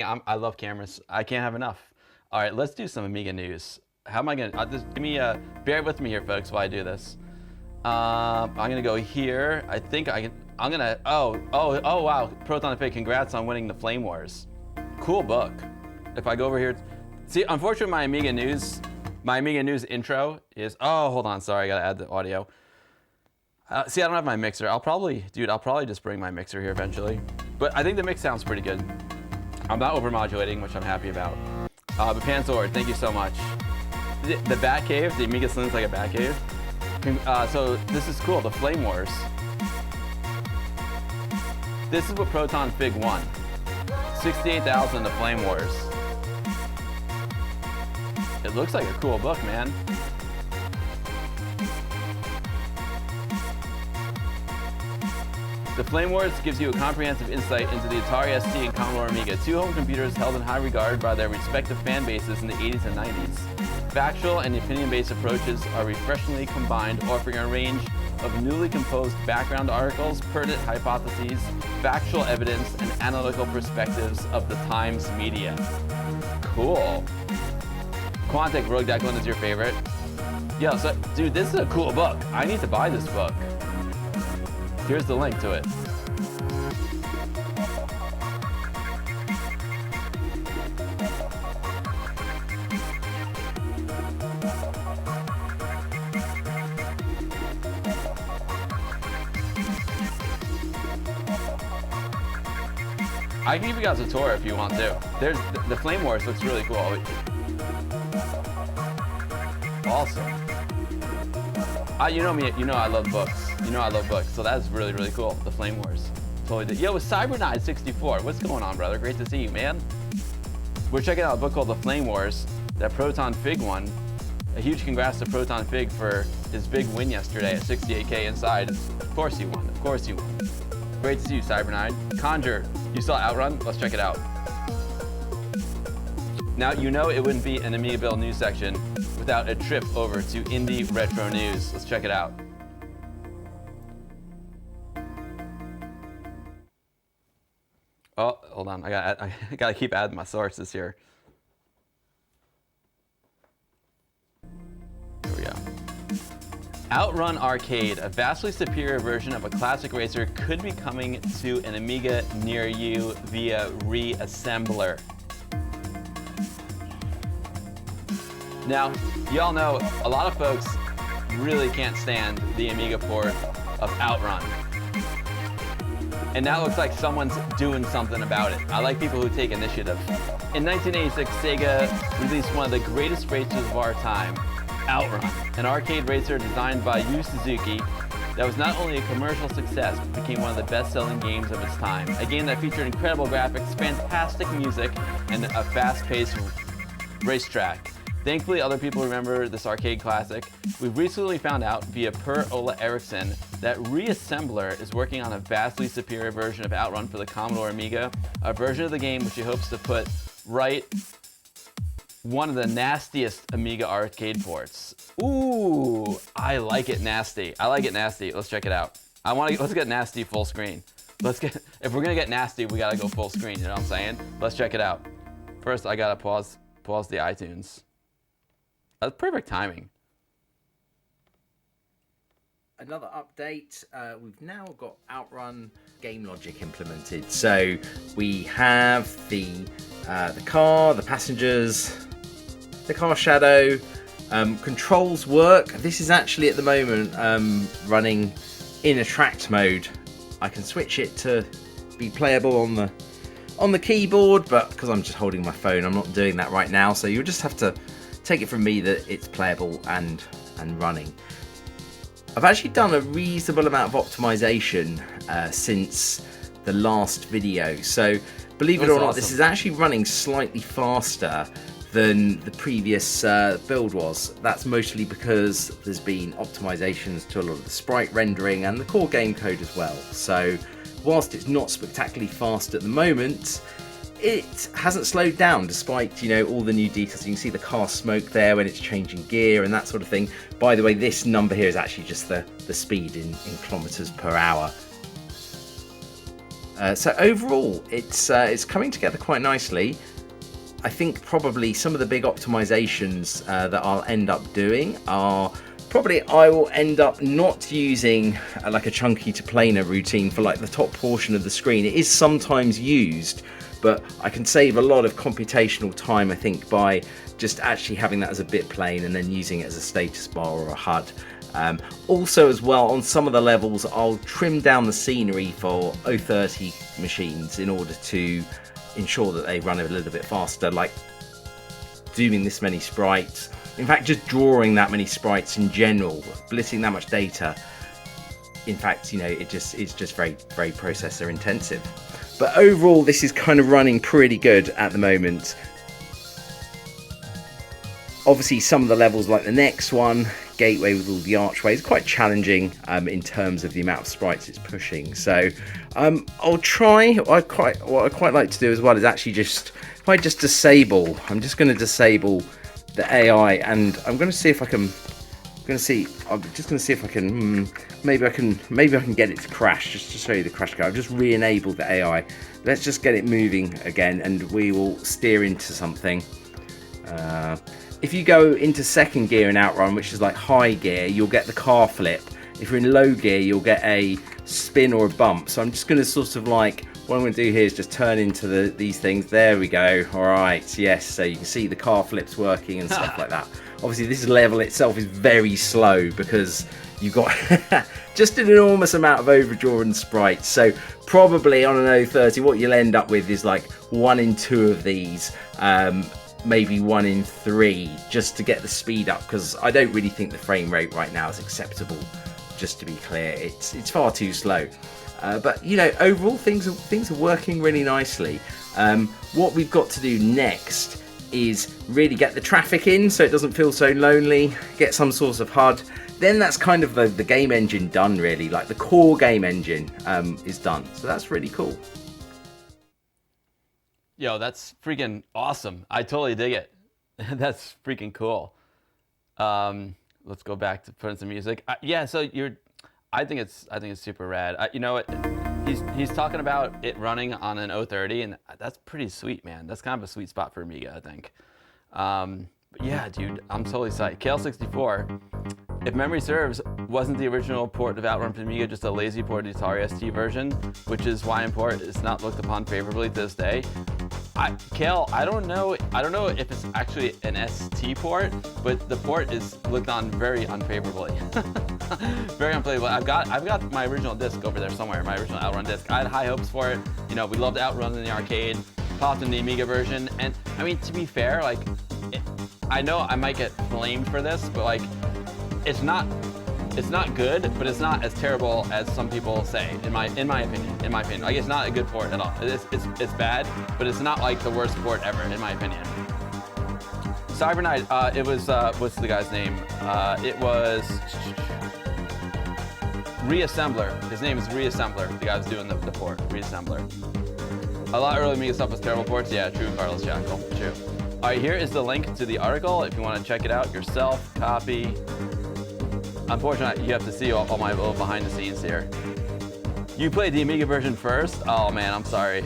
I love cameras. I can't have enough. All right, let's do some Amiga news. How am I gonna? Just give me bear with me here, folks, while I do this. I'm gonna go here. I think I can. I'm gonna. Oh! Wow! Proton Fake, congrats on winning the Flame Wars. Cool book. If I go over here, see, unfortunately, my Amiga news intro is. Oh, hold on. Sorry, I gotta add the audio. See, I don't have my mixer. I'll probably just bring my mixer here eventually. But I think the mix sounds pretty good. I'm not overmodulating, which I'm happy about. But Panzord, thank you so much. The Bat Cave, the Amiga Slim's like a Bat Cave. So this is cool, the Flame Wars. This is what Proton Fig won. 68,000 the Flame Wars. It looks like a cool book, man. The Flame Wars gives you a comprehensive insight into the Atari ST and Commodore Amiga, two home computers held in high regard by their respective fan bases in the 80s and 90s. Factual and opinion-based approaches are refreshingly combined, offering a range of newly composed background articles, pertinent hypotheses, factual evidence, and analytical perspectives of the time's media. Cool. Quantic, Rogue Declan is your favorite? Yeah, so, dude, this is a cool book. I need to buy this book. Here's the link to it. I can give you guys a tour if you want to. There's the Flame Wars looks really cool. Awesome. You know me, you know I love books. You know I love books, so that's really, really cool. The Flame Wars. Totally did. Yo, it's Cyberknight64. What's going on, brother? Great to see you, man. We're checking out a book called The Flame Wars that Proton Fig won. A huge congrats to Proton Fig for his big win yesterday at 68K inside. Of course he won. Of course he won. Great to see you, Cyberknight. Conjure, you saw Outrun? Let's check it out. Now, you know it wouldn't be an AmigaBill news section without a trip over to Indie Retro News. Let's check it out. Oh, hold on. I gotta keep adding my sources here. Here we go. Outrun Arcade, a vastly superior version of a classic racer, could be coming to an Amiga near you via reassembler. Now, y'all know a lot of folks really can't stand the Amiga port of Outrun. And now it looks like someone's doing something about it. I like people who take initiative. In 1986, Sega released one of the greatest racers of our time, Outrun, an arcade racer designed by Yu Suzuki that was not only a commercial success, but became one of the best-selling games of its time. A game that featured incredible graphics, fantastic music, and a fast-paced racetrack. Thankfully, other people remember this arcade classic. We've recently found out via Per Ola Eriksson that Reassembler is working on a vastly superior version of Outrun for the Commodore Amiga, a version of the game which he hopes to put right one of the nastiest Amiga arcade ports. Ooh, I like it nasty. I like it nasty. Let's check it out. Let's get nasty full screen. If we're gonna get nasty, we gotta go full screen, you know what I'm saying? Let's check it out. First, I gotta pause the iTunes. That's perfect timing. Another update, we've now got Outrun game logic implemented. So we have the car, the passengers, the car shadow, controls work. This is actually at the moment running in attract mode. I can switch it to be playable on the keyboard, but because I'm just holding my phone, I'm not doing that right now. So you'll just have to take it from me that it's playable and running. I've actually done a reasonable amount of optimization since the last video. So believe it or not, this is actually running slightly faster than the previous build was. That's mostly because there's been optimizations to a lot of the sprite rendering and the core game code as well. So whilst it's not spectacularly fast at the moment, it hasn't slowed down despite, you know, all the new details. You can see the car smoke there when it's changing gear and that sort of thing. By the way, this number here is actually just the speed in kilometers per hour. So overall, it's coming together quite nicely. I think probably some of the big optimizations that I'll end up doing are probably I will end up not using like a chunky to planar routine for like the top portion of the screen. It is sometimes used, but I can save a lot of computational time, I think, by just actually having that as a bit plane and then using it as a status bar or a HUD. Also as well, on some of the levels, I'll trim down the scenery for 030 machines in order to ensure that they run a little bit faster, like doing this many sprites. In fact, just drawing that many sprites in general, splitting that much data, in fact, you know, it's just very, very processor intensive. But overall, this is kind of running pretty good at the moment. Obviously, some of the levels, like the next one, Gateway with all the archways, quite challenging in terms of the amount of sprites it's pushing. So I'll try. What I quite like to do as well is actually just, if I just disable, I'm just going to disable the AI, and I'm going to see if I can. I'm just going to see if I can. Maybe I can get it to crash. Just to show you the crash code, I've just re-enabled the AI. Let's just get it moving again, and we will steer into something. If you go into second gear in Outrun, which is like high gear, you'll get the car flip. If you're in low gear, you'll get a spin or a bump. So I'm just going to sort of like, what I'm going to do here is just turn into these things. There we go. All right. Yes. So you can see the car flips working and stuff like that. Obviously, this level itself is very slow because you've got just an enormous amount of overdrawn sprites. So probably on an 030, what you'll end up with is like 1 in 2 of these. Maybe 1 in 3, just to get the speed up, because I don't really think the frame rate right now is acceptable. Just to be clear, it's far too slow. But you know, overall things are working really nicely. What we've got to do next is really get the traffic in, so it doesn't feel so lonely. Get some sort of HUD. Then that's kind of the game engine done, really. Like the core game engine is done. So that's really cool. Yo, that's freaking awesome. I totally dig it. That's freaking cool. Let's go back to putting some music. Yeah, so I think it's super rad. You know what? He's talking about it running on an 030, and that's pretty sweet, man. That's kind of a sweet spot for Amiga, I think. But yeah, dude, I'm totally psyched. KL64, if memory serves, wasn't the original port of Outrun for Amiga just a lazy port of the Atari ST version, which is why import is not looked upon favorably to this day. Kale, I don't know if it's actually an ST port, but the port is looked on very unfavorably. Very unfavorably. I've got my original disc over there somewhere, my original Outrun disc. I had high hopes for it. You know, we loved Outrun in the arcade, popped in the Amiga version, and I mean, to be fair, like, I know I might get flamed for this, but like, it's not good, but it's not as terrible as some people say, in my opinion. Like, it's not a good port at all. It's bad, but it's not like the worst port ever, in my opinion. Cyberknight, it was, what's the guy's name? It was Reassembler. His name is Reassembler, the guy who's doing the port, Reassembler. A lot of early Amiga stuff was terrible ports. Yeah, true, Carlos Jackal, true. All right, here is the link to the article if you want to check it out yourself. Copy. Unfortunately, you have to see all my little behind the scenes here. You played the Amiga version first? Oh man, I'm sorry.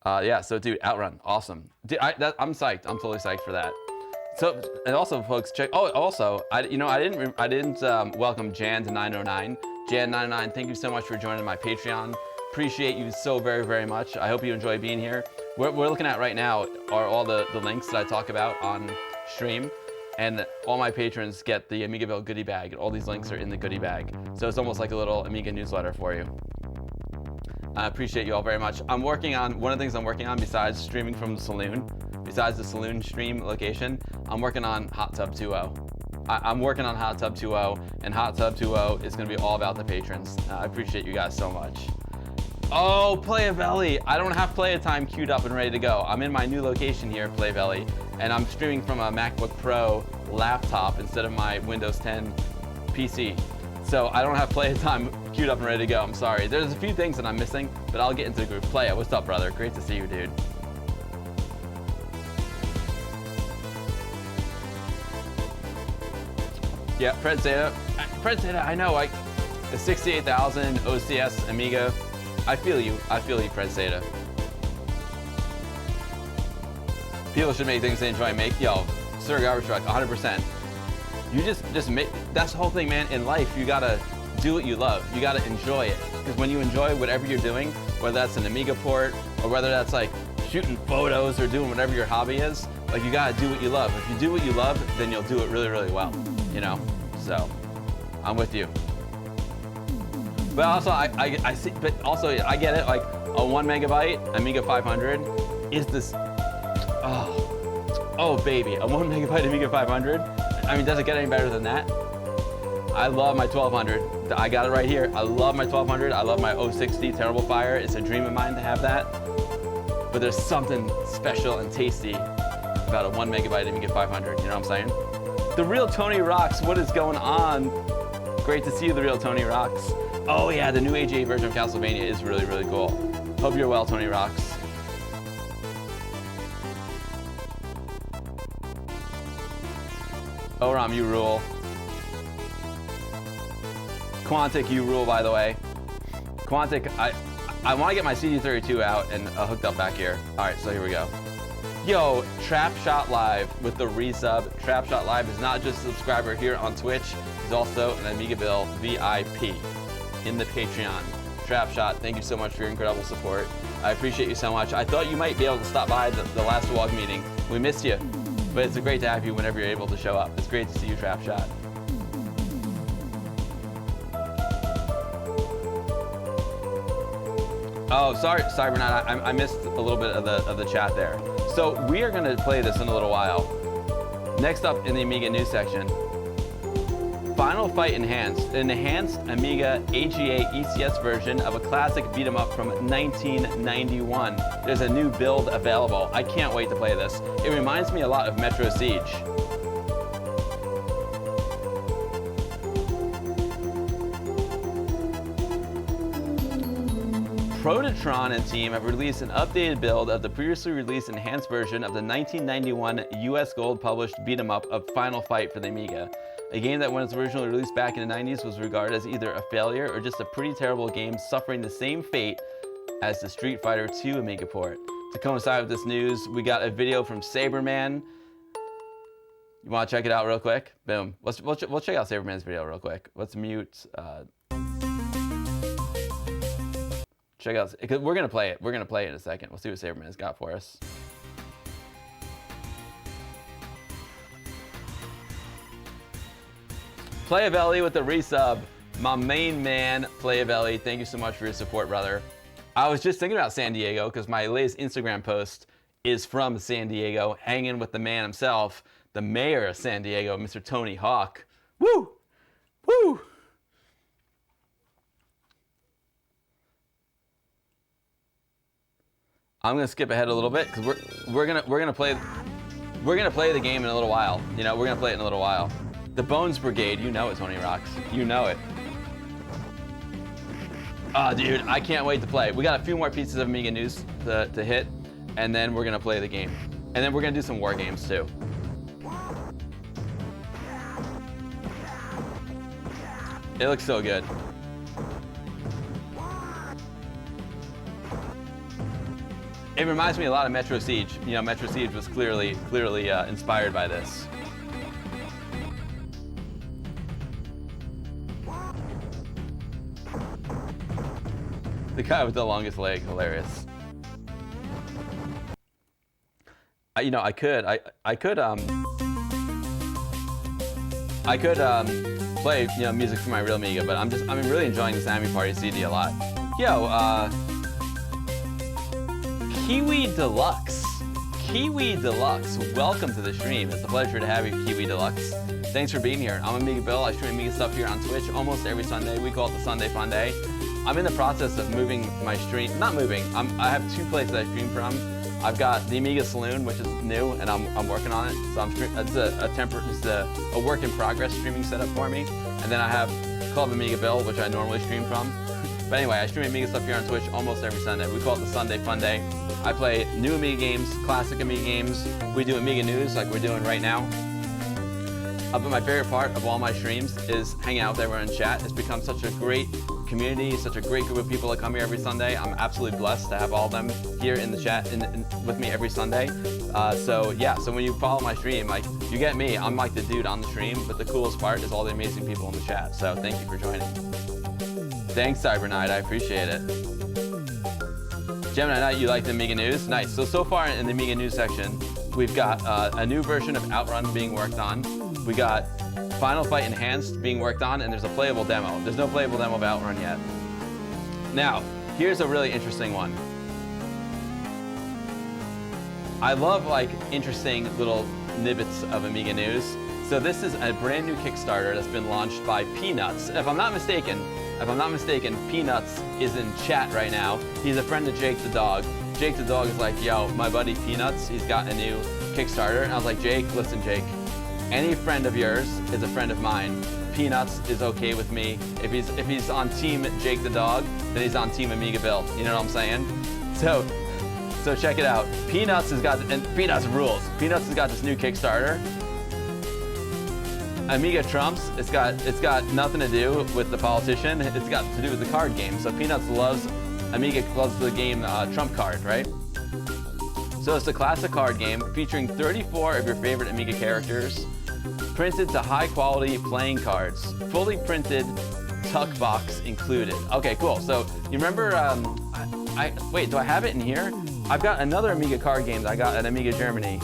Yeah, so dude, Outrun, awesome. Dude, I'm psyched. I'm totally psyched for that. So, and also, folks, check. Oh, also, I didn't welcome Jan to 909. Jan 909, thank you so much for joining my Patreon. Appreciate you so very, very much. I hope you enjoy being here. What we're looking at right now are all the links that I talk about on stream, and all my patrons get the AmigaBill goodie bag. All these links are in the goodie bag. So it's almost like a little Amiga newsletter for you. I appreciate you all very much. I'm working on, one of the things I'm working on besides streaming from the saloon, besides the saloon stream location, I'm working on Hot Tub 2.0. I'm working on Hot Tub 2.0, and Hot Tub 2.0 is gonna be all about the patrons. I appreciate you guys so much. Oh, Playavelli. I don't have Playtime queued up and ready to go. I'm in my new location here, Playavelli, and I'm streaming from a MacBook Pro laptop instead of my Windows 10 PC. So I don't have Playtime queued up and ready to go. I'm sorry. There's a few things that I'm missing, but I'll get into the group. Playa, what's up, brother? Great to see you, dude. Yeah, Fred Zeta, I know. The 68,000 OCS Amiga. I feel you, Fred Seda. People should make things they enjoy. Yo, Sir Garbage Truck, 100%. You just make, that's the whole thing, man. In life, you gotta do what you love. You gotta enjoy it. Because when you enjoy whatever you're doing, whether that's an Amiga port, or whether that's like shooting photos or doing whatever your hobby is, like you gotta do what you love. If you do what you love, then you'll do it really, really well, you know? So, I'm with you. But also, I see, but also I get it, like a 1 megabyte Amiga 500 is this, oh baby, a 1 megabyte Amiga 500? I mean, does it get any better than that? I love my 1200. I got it right here. I love my 1200. I love my 060 Terrible Fire. It's a dream of mine to have that. But there's something special and tasty about a 1 megabyte Amiga 500. You know what I'm saying? The Real Tony Rocks. What is going on? Great to see you, The Real Tony Rocks. Oh yeah, the new AGA version of Castlevania is really, really cool. Hope you're well, Tony Rocks. Oram, you rule. Quantic, you rule, by the way. Quantic, I want to get my CD32 out and hooked up back here. All right, so here we go. Yo, Trapshot Live with the resub. Trapshot Live is not just a subscriber here on Twitch, he's also an AmigaBill VIP in the Patreon. Trapshot, thank you so much for your incredible support. I appreciate you so much. I thought you might be able to stop by the last WOG meeting. We missed you, but it's great to have you whenever you're able to show up. It's great to see you, Trapshot. Oh, sorry, Cyberknight, I missed a little bit of the chat there. So we are gonna play this in a little while. Next up in the Amiga news section, Final Fight Enhanced, an enhanced Amiga AGA ECS version of a classic beat 'em up from 1991. There's a new build available. I can't wait to play this. It reminds me a lot of Metro Siege. Protatron and team have released an updated build of the previously released enhanced version of the 1991 US Gold published beat 'em up of Final Fight for the Amiga. A game that when it was originally released back in the 90s was regarded as either a failure or just a pretty terrible game suffering the same fate as the Street Fighter II Amiga port. To coincide with this news, we got a video from Saberman. You want to check it out real quick? Boom. We'll check out Saberman's video real quick. Let's mute. Check out, because we're gonna play it. We're gonna play it in a second. We'll see what Saberman's got for us. Playavelli with the resub. My main man, Playavelli. Thank you so much for your support, brother. I was just thinking about San Diego because my latest Instagram post is from San Diego, hanging with the man himself, the mayor of San Diego, Mr. Tony Hawk. Woo! Woo! I'm gonna skip ahead a little bit because we're gonna play the game in a little while. You know, we're gonna play it in a little while. The Bones Brigade, you know it, Tony Rocks. You know it. Oh, dude, I can't wait to play. We got a few more pieces of Amiga news to hit, and then we're gonna play the game. And then we're gonna do some war games too. It looks so good. It reminds me a lot of Metro Siege. You know, Metro Siege was clearly inspired by this. The guy with the longest leg, hilarious. You know, I could play, you know, music for my real Amiga, but I'm really enjoying this Ami Party CD a lot. Yo, Kiwi Deluxe. Kiwi Deluxe, welcome to the stream. It's a pleasure to have you, Kiwi Deluxe. Thanks for being here. I'm AmigaBill. I stream Amiga stuff here on Twitch almost every Sunday. We call it the Sunday Fun Day. I'm in the process of moving my stream. Not moving. I have two places I stream from. I've got the Amiga Saloon, which is new, and I'm working on it. So it's a work in progress streaming setup for me. And then I have Club AmigaBill, which I normally stream from. But anyway, I stream Amiga stuff here on Twitch almost every Sunday. We call it the Sunday Fun Day. I play new Amiga games, classic Amiga games. We do Amiga news like we're doing right now. But my favorite part of all my streams is hanging out with everyone in chat. It's become such a great community, such a great group of people that come here every Sunday. I'm absolutely blessed to have all of them here in the chat with me every Sunday. So yeah, so when you follow my stream, like, you get me. I'm like the dude on the stream, but the coolest part is all the amazing people in the chat. So thank you for joining. Thanks, Cyberknight, I appreciate it. Gemini Knight, you like the Amiga news? Nice. So far in the Amiga news section, we've got a new version of Outrun being worked on. We got Final Fight Enhanced being worked on, and there's a playable demo. There's no playable demo of Outrun yet. Now, here's a really interesting one. I love like interesting little snippets of Amiga news. So this is a brand new Kickstarter that's been launched by Peanuts. If I'm not mistaken, Peanuts is in chat right now. He's a friend of Jake the dog. Jake the dog is like, yo, my buddy Peanuts, he's got a new Kickstarter. And I was like, Jake, listen, Jake, any friend of yours is a friend of mine. Peanuts is okay with me. If he's on team Jake the dog, then he's on team AmigaBill. You know what I'm saying? So check it out. Peanuts has got, and Peanuts rules. Peanuts has got this new Kickstarter. Amiga trumps. It's got nothing to do with the politician. It's got to do with the card game. So Peanuts Amiga loves the game Trump Card, right? So it's a classic card game featuring 34 of your favorite Amiga characters, printed to high quality playing cards, fully printed, tuck box included. Okay, cool. So you remember, wait, do I have it in here? I've got another Amiga card game that I got at Amiga Germany.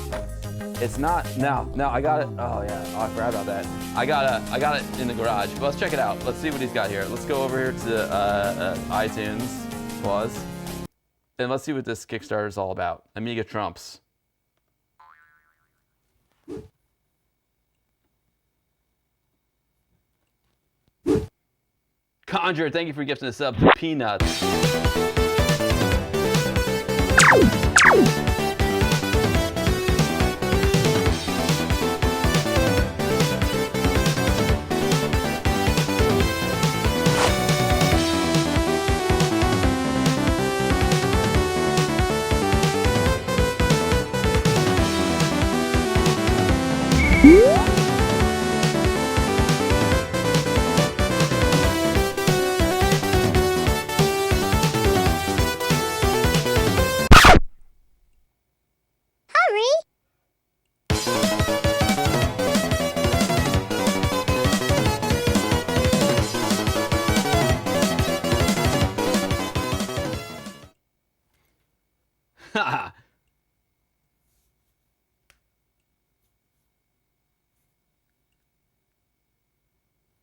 It's not, no, I got it. Oh yeah, I forgot about that. I got it in the garage. But let's check it out. Let's see what he's got here. Let's go over here to iTunes, pause. And let's see what this Kickstarter is all about. Amiga trumps. Conjure, thank you for gifting a sub to Peanuts.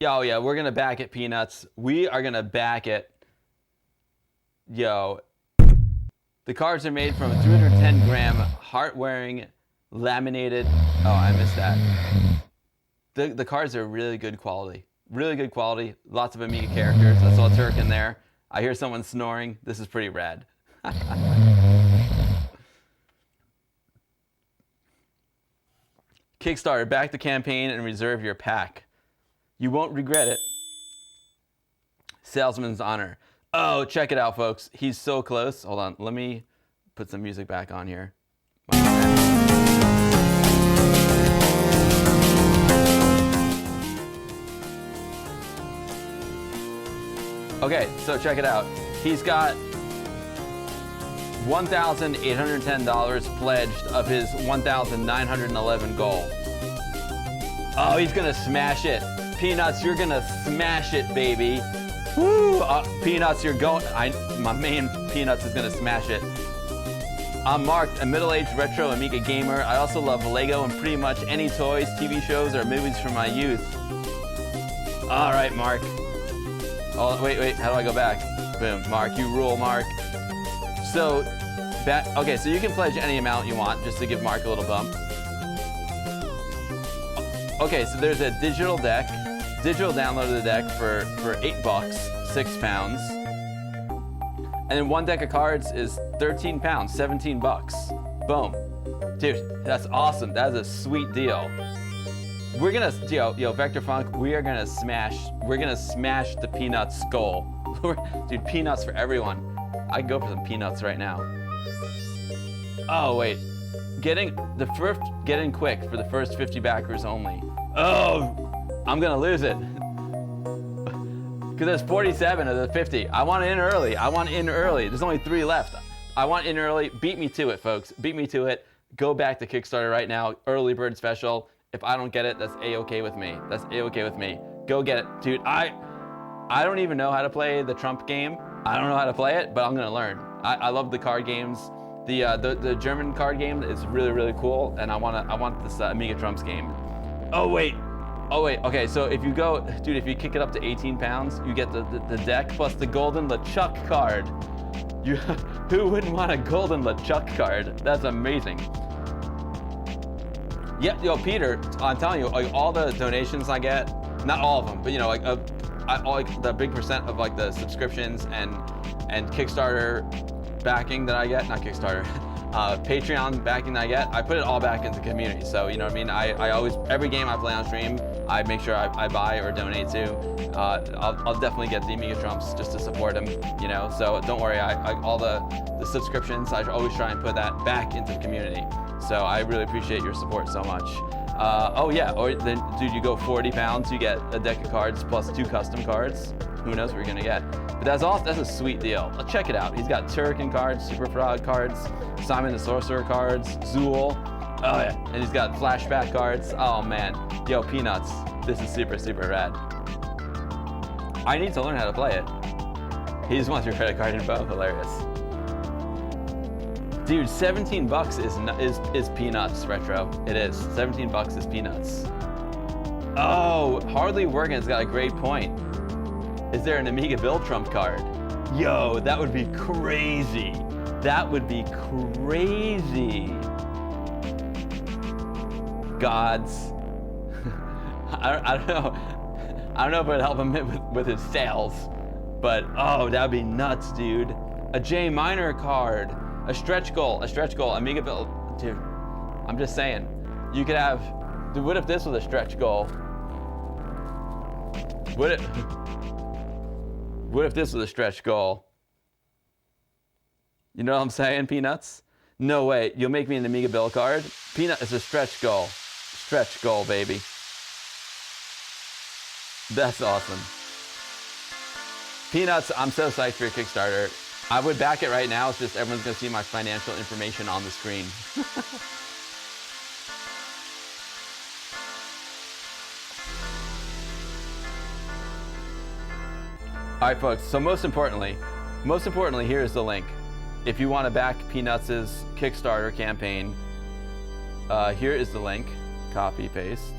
Yo, yeah, we're gonna back it, Peanuts. We are gonna back it. Yo, the cards are made from a 210-gram heart-wearing laminated. Oh, I missed that. The cards are really good quality. Really good quality. Lots of Amiga characters. I saw a Turk in there. I hear someone snoring. This is pretty rad. Kickstarter, back the campaign and reserve your pack. You won't regret it. Salesman's honor. Oh, check it out, folks. He's so close. Hold on. Let me put some music back on here. Okay, so check it out. He's got $1,810 pledged of his 1,911 goal. Oh, he's gonna smash it. Peanuts, you're gonna smash it, baby. Woo! Peanuts, you're going. My main Peanuts is gonna smash it. I'm Mark, a middle-aged retro Amiga gamer. I also love Lego and pretty much any toys, TV shows, or movies from my youth. All right, Mark. Oh, wait, how do I go back? Boom, Mark, you rule, Mark. So, okay, so you can pledge any amount you want just to give Mark a little bump. Okay, so there's a digital deck, digital download of the deck for $8, £6. And then one deck of cards is 13 pounds, 17 bucks. Boom. Dude, that's awesome. That is a sweet deal. We're gonna, yo, Vector Funk, we're gonna smash the Peanuts goal. Dude, Peanuts for everyone. I can go for some Peanuts right now. Oh, wait. Get in quick for the first 50 backers only. Oh, I'm gonna lose it. Because there's 47 of the 50. I want in early. I want in early. There's only 3 left. I want in early. Beat me to it, folks. Beat me to it. Go back to Kickstarter right now. Early bird special. If I don't get it, that's A-okay with me. That's A-okay with me. Go get it. Dude, I don't even know how to play the Trump game. I don't know how to play it, but I'm gonna learn. I love the card games. The German card game is really, really cool, and I want this Amiga Trumps game. Oh wait. Okay, so if you go, dude, if you kick it up to 18 pounds, you get the deck plus the golden LeChuck card. Who wouldn't want a golden LeChuck card? That's amazing. Yep, yo, Peter, I'm telling you, like all the donations I get, not all of them, but you know, like the big percent of like the subscriptions and Kickstarter backing that I get, not Kickstarter, Patreon backing that I get, I put it all back into the community. So you know what I mean? I always, every game I play on stream, I make sure I buy or donate to. I'll definitely get the Amiga Trumps just to support him, you know. So don't worry, all the subscriptions, I always try and put that back into the community. So I really appreciate your support so much. Oh yeah, or then dude, you go 40 pounds, you get a deck of cards plus 2 custom cards. Who knows what you're gonna get? But that's a sweet deal. Check it out. He's got Turrican cards, Super Frog cards, Simon the Sorcerer cards, Zool. Oh yeah, and he's got flashback cards. Oh man, yo, Peanuts, this is super, super rad. I need to learn how to play it. He just wants your credit card info. Hilarious. Dude, 17 bucks is peanuts, Retro. It is. 17 bucks is peanuts. Oh, Hardly Workin's got a great point. Is there an AmigaBill Trump card? Yo, that would be crazy. That would be crazy. Gods. I don't know. I don't know if it would help him with his sales, but oh, that'd be nuts, dude. A J minor card. A stretch goal, AmigaBill, dude, I'm just saying, you could have, dude, what if this was a stretch goal? What if this was a stretch goal? You know what I'm saying, Peanuts? No way, you'll make me an AmigaBill card? Peanut is a stretch goal, baby. That's awesome. Peanuts, I'm so psyched for your Kickstarter. I would back it right now, it's just everyone's gonna see my financial information on the screen. All right, folks, so most importantly, here's the link. If you wanna back Peanuts' Kickstarter campaign, here is the link, copy, paste.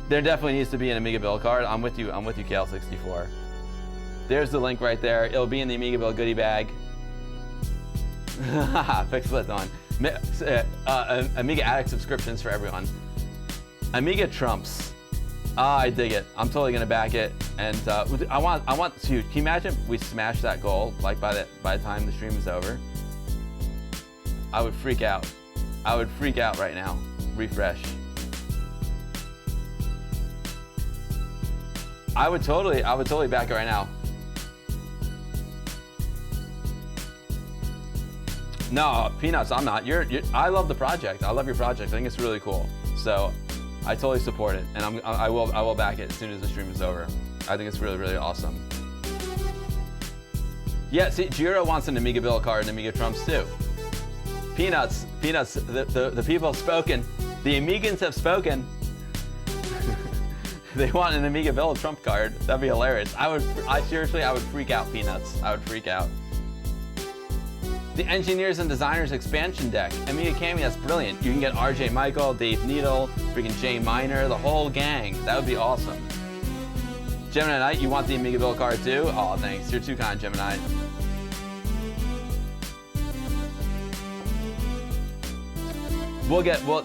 There definitely needs to be an AmigaBill card. I'm with you, Kale64. There's the link right there. It'll be in the AmigaBill goodie bag. Pixelit on. Amiga Addict subscriptions for everyone. Amiga Trumps. I dig it. I'm totally gonna back it. And I want to. Can you imagine if we smash that goal like by the time the stream is over? I would freak out. I would freak out right now. Refresh. I would totally back it right now. No, Peanuts, I'm not. I love the project. I love your project. I think it's really cool. So I totally support it, and I will back it as soon as the stream is over. I think it's really, really awesome. Yeah, see, Jiro wants an AmigaBill card and Amiga Trumps too. Peanuts, the people have spoken. The Amigans have spoken. They want an AmigaBill Trump card. That'd be hilarious. Seriously, I would freak out, Peanuts. I would freak out. The Engineers and Designers expansion deck. Amiga Cami, that's brilliant. You can get RJ Michael, Dave Needle, freaking J Minor, the whole gang. That would be awesome. Gemini Knight, you want the AmigaBill card too? Oh, thanks. You're too kind, Gemini.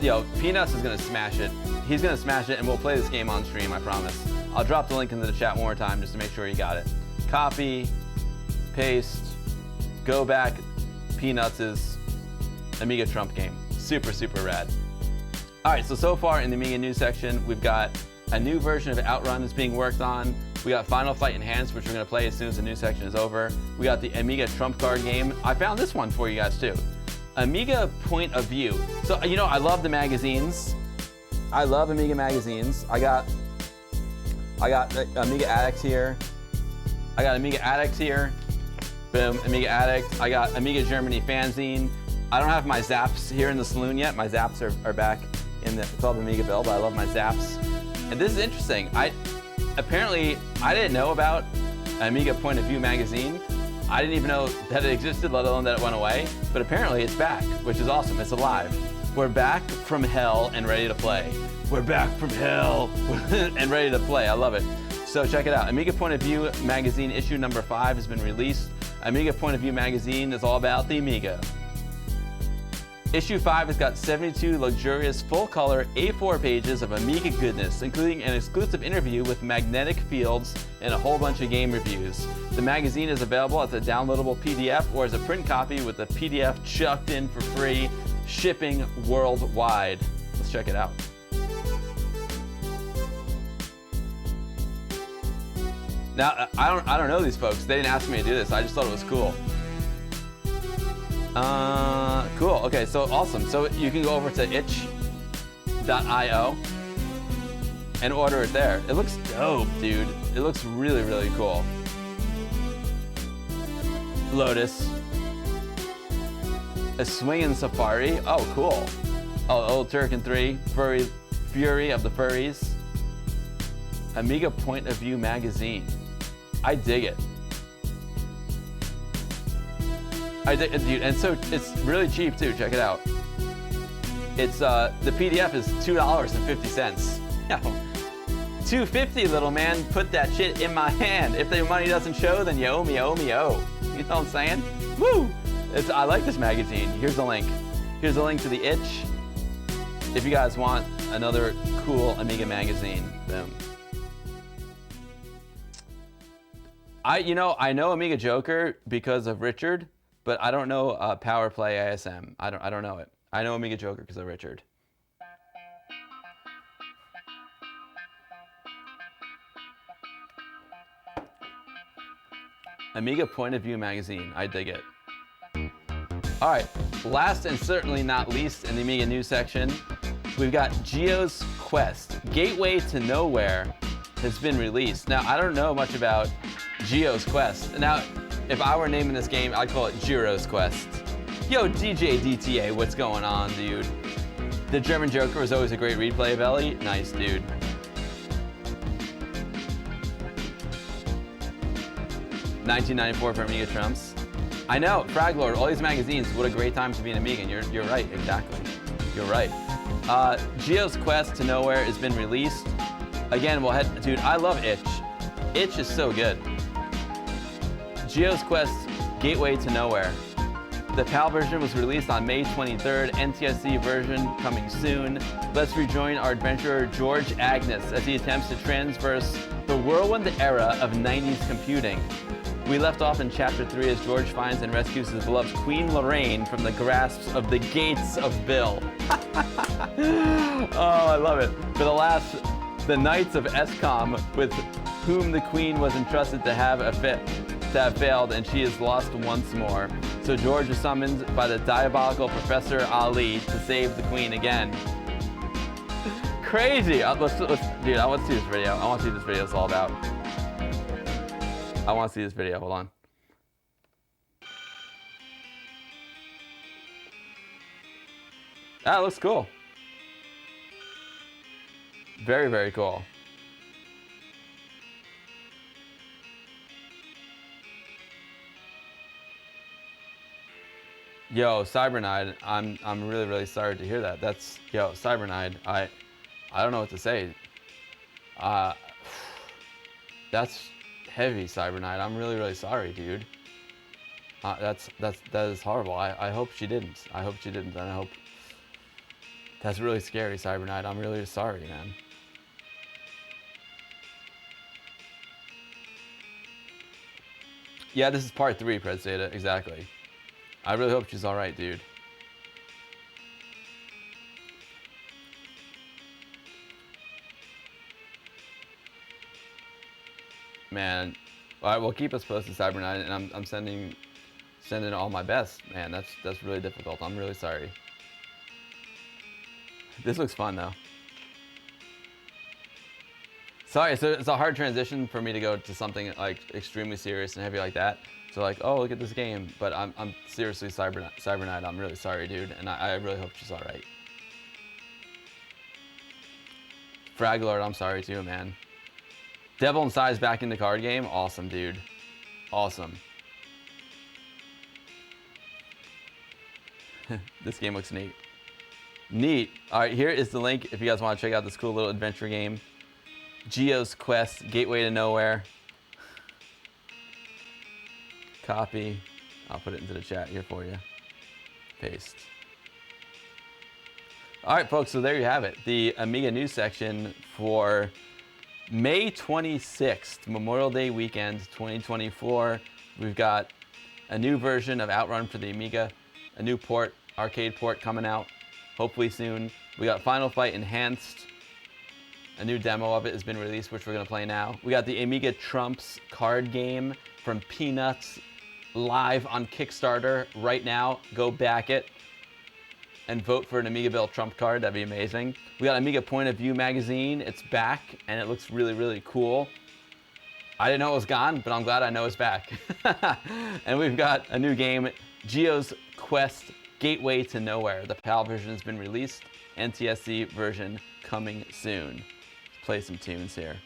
Yo, Peanuts is gonna smash it. He's gonna smash it, and we'll play this game on stream, I promise. I'll drop the link into the chat one more time just to make sure you got it. Copy, paste, go back, Peanuts' Amiga Trump game. Super, super rad. All right, so far in the Amiga news section, we've got a new version of Outrun that's being worked on. We got Final Fight Enhanced, which we're gonna play as soon as the news section is over. We got the Amiga Trump card game. I found this one for you guys too. Amiga Point of View. So, you know, I love the magazines. I love Amiga magazines. I got Amiga Addict here. I got Amiga Addict here. Boom, Amiga Addict. I got Amiga Germany fanzine. I don't have my Zaps here in the saloon yet. My Zaps are back in the club AmigaBill, but I love my Zaps. And this is interesting. Apparently I didn't know about Amiga Point of View magazine. I didn't even know that it existed, let alone that it went away. But apparently it's back, which is awesome. It's alive. We're back from hell and ready to play. We're back from hell and ready to play. I love it. So check it out. Amiga Point of View magazine issue number 5 has been released. Amiga Point of View magazine is all about the Amiga. Issue 5 has got 72 luxurious full-color A4 pages of Amiga goodness, including an exclusive interview with Magnetic Fields and a whole bunch of game reviews. The magazine is available as a downloadable PDF or as a print copy with the PDF chucked in for free, shipping worldwide. Let's check it out. Now, I don't know these folks. They didn't ask me to do this. I just thought it was cool. Cool. Okay, so awesome. So you can go over to itch.io and order it there. It looks dope, dude. It looks really, really cool. Lotus. A swinging safari. Oh, cool. Oh, Old Turrican 3. Fury of the Furries. Amiga Point of View magazine. I dig it. Dude, and so it's really cheap too. Check it out. It's the PDF is $2.50. No, $2.50, little man. Put that shit in my hand. If the money doesn't show, then you owe me, owe me, owe. You know what I'm saying? Woo! I like this magazine. Here's the link. Here's the link to the Itch. If you guys want another cool Amiga magazine, boom. I know Amiga Joker because of Richard. But I don't know Power Play ASM. I don't know it. I know Amiga Joker because of Richard. Amiga Point of View magazine. I dig it. All right. Last and certainly not least in the Amiga news section, we've got Geo's Quest. Gateway to Nowhere has been released. Now, I don't know much about Geo's Quest. Now, if I were naming this game, I'd call it Jiro's Quest. Yo, DJ DTA, what's going on, dude? The German Joker was always a great replay of Ellie. Nice, dude. $19.94 for Amiga Trumps. I know, Fraglord, all these magazines, what a great time to be an Amiga, and you're right, exactly. You're right. Geo's Quest to Nowhere has been released. Again, dude, I love Itch. Itch is so good. Geo's Quest Gateway to Nowhere. The PAL version was released on May 23rd, NTSC version coming soon. Let's rejoin our adventurer George Agnes as he attempts to transverse the whirlwind era of 90s computing. We left off in Chapter 3 as George finds and rescues his beloved Queen Lorraine from the grasps of the Gates of Bill. Oh, I love it. For the Knights of Escom, with whom the Queen was entrusted to have failed, and she is lost once more. So George is summoned by the diabolical Professor Ali to save the Queen again. Crazy! Dude, I want to see this video. I want to see what this video is all about. I want to see this video. Hold on. That looks cool. Very, very cool. Yo, Cybernide, I'm really, really sorry to hear that. Yo, Cybernide, I don't know what to say. That's heavy, Cybernide. I'm really, really sorry, dude. That is horrible. I hope she didn't. I hope she didn't, and I hope that's really scary, Cybernide. I'm really sorry, man. Yeah, this is part 3, Pred Zeta, exactly. I really hope she's alright, dude. Man, alright, well, keep us posted, Cybernide, and I'm sending all my best. Man, that's really difficult. I'm really sorry. This looks fun, though. Sorry, so it's a hard transition for me to go to something like extremely serious and heavy like that. So like, oh, look at this game. But I'm seriously Cyber Knight. I'm really sorry, dude, and I really hope she's all right. Fraglord, I'm sorry too, man. Devil Inside's back in the card game. Awesome, dude. Awesome. This game looks neat. Neat. All right, here is the link if you guys want to check out this cool little adventure game. Geo's Quest, Gateway to Nowhere. Copy. I'll put it into the chat here for you. Paste. All right, folks, so there you have it. The Amiga news section for May 26th, Memorial Day weekend, 2024. We've got a new version of Outrun for the Amiga, a new port, arcade port coming out, hopefully soon. We got Final Fight Enhanced. A new demo of it has been released, which we're going to play now. We got the Amiga Trumps card game from Peanuts live on Kickstarter right now. Go back it and vote for an AmigaBill Trump card. That'd be amazing. We got Amiga Point of View magazine. It's back, and it looks really, really cool. I didn't know it was gone, but I'm glad I know it's back. And we've got a new game, Geo's Quest Gateway to Nowhere. The PAL version has been released. NTSC version coming soon. Let's play some tunes here.